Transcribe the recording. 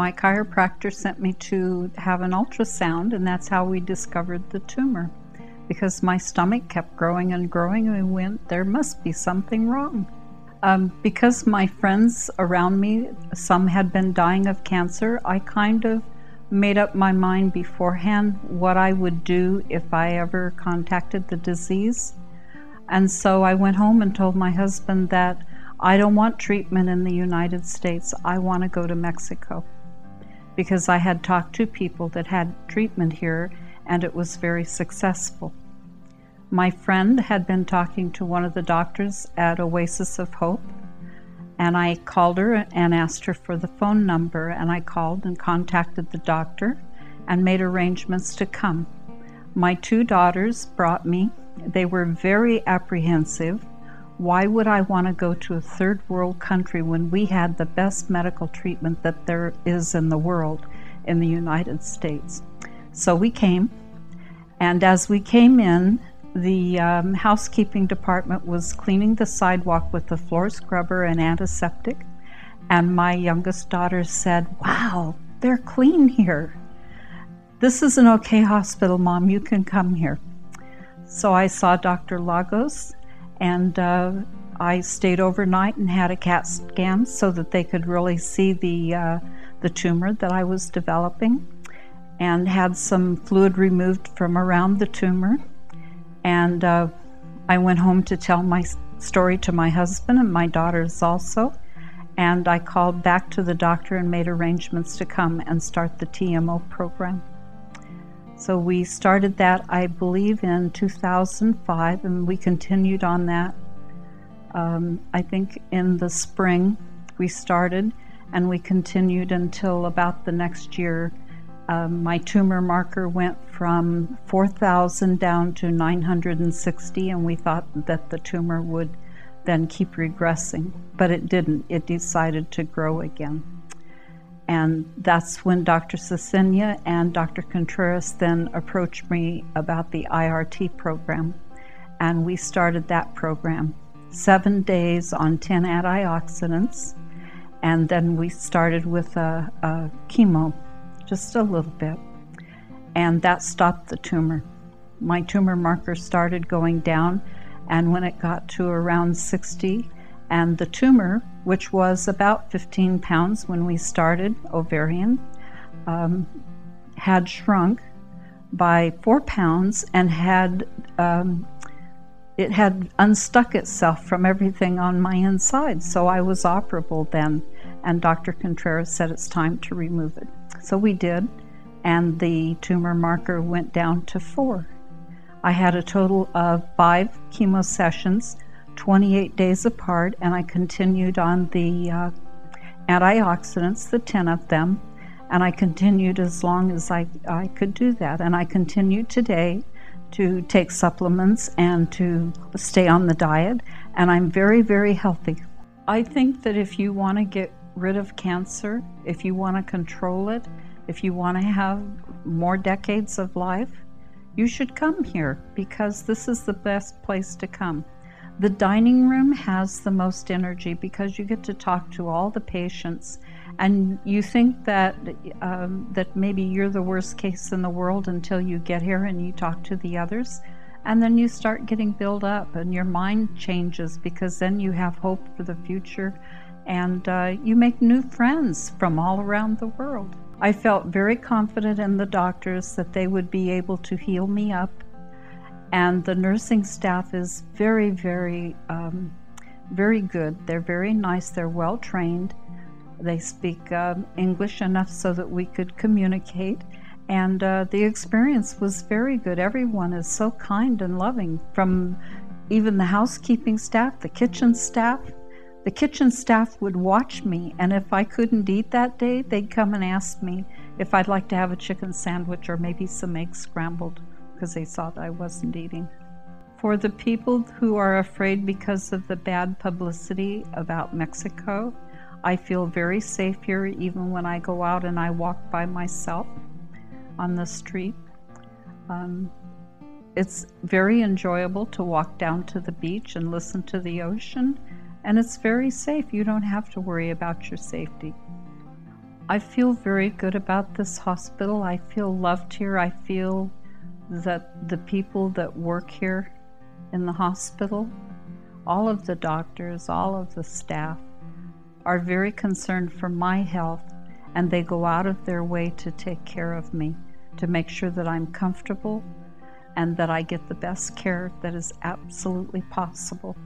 my chiropractor sent me to have an ultrasound, and that's how we discovered the tumor. Because my stomach kept growing and growing, and we went, there must be something wrong. Because my friends around me, some had been dying of cancer, I kind of made up my mind beforehand what I would do if I ever contacted the disease. And so I went home and told my husband that I don't want treatment in the United States. I want to go to Mexico. Because I had talked to people that had treatment here, and it was very successful. My friend had been talking to one of the doctors at Oasis of Hope, and I called her and asked her for the phone number, and I called and contacted the doctor and made arrangements to come. My 2 daughters brought me. They were very apprehensive. Why would I want to go to a third world country when we had the best medical treatment that there is in the world in the United States? So we came, and as we came in, the housekeeping department was cleaning the sidewalk with a floor scrubber and antiseptic, and my youngest daughter said, "Wow, they're clean here. This is an okay hospital, Mom, you can come here." So I saw Dr. Lagos, and I stayed overnight and had a CAT scan so that they could really see the tumor that I was developing, and had some fluid removed from around the tumor. And I went home to tell my story to my husband and my daughters also. And I called back to the doctor and made arrangements to come and start the TMO program. So we started that, I believe, in 2005, and we continued on that. I think in the spring we started, and we continued until about the next year. My tumor marker went from 4,000 down to 960, and we thought that the tumor would then keep regressing, but it didn't. It decided to grow again. And that's when Dr. Cecilia and Dr. Contreras then approached me about the IRT program, and we started that program. 7 days on 10 antioxidants, and then we started with a chemo. Just a little bit, and that stopped the tumor. My tumor marker started going down, and when it got to around 60, and the tumor, which was about 15 pounds when we started, ovarian, had shrunk by 4 pounds and it had unstuck itself from everything on my inside. So I was operable then, and Dr. Contreras said it's time to remove it. So we did, and the tumor marker went down to 4. I had a total of 5 chemo sessions, 28 days apart, and I continued on the antioxidants, the 10 of them, and I continued as long as I could do that. And I continue today to take supplements and to stay on the diet, and I'm very, very healthy. I think that if you want to get rid of cancer, if you want to control it, if you want to have more decades of life, you should come here, because this is the best place to come. The dining room has the most energy because you get to talk to all the patients, and you think that that maybe you're the worst case in the world until you get here and you talk to the others, and then you start getting built up and your mind changes, because then you have hope for the future, and you make new friends from all around the world. I felt very confident in the doctors that they would be able to heal me up, and the nursing staff is very, very, very good. They're very nice. They're well trained. They speak English enough so that we could communicate, and the experience was very good. Everyone is so kind and loving, from even the housekeeping staff, the kitchen staff. The kitchen staff would watch me, and if I couldn't eat that day, they'd come and ask me if I'd like to have a chicken sandwich or maybe some eggs scrambled, because they saw that I wasn't eating. For the people who are afraid because of the bad publicity about Mexico, I feel very safe here, even when I go out and I walk by myself on the street. It's very enjoyable to walk down to the beach and listen to the ocean, and it's very safe. You don't have to worry about your safety. I feel very good about this hospital. I feel loved here. I feel that the people that work here in the hospital, all of the doctors, all of the staff, are very concerned for my health, and they go out of their way to take care of me, to make sure that I'm comfortable and that I get the best care that is absolutely possible.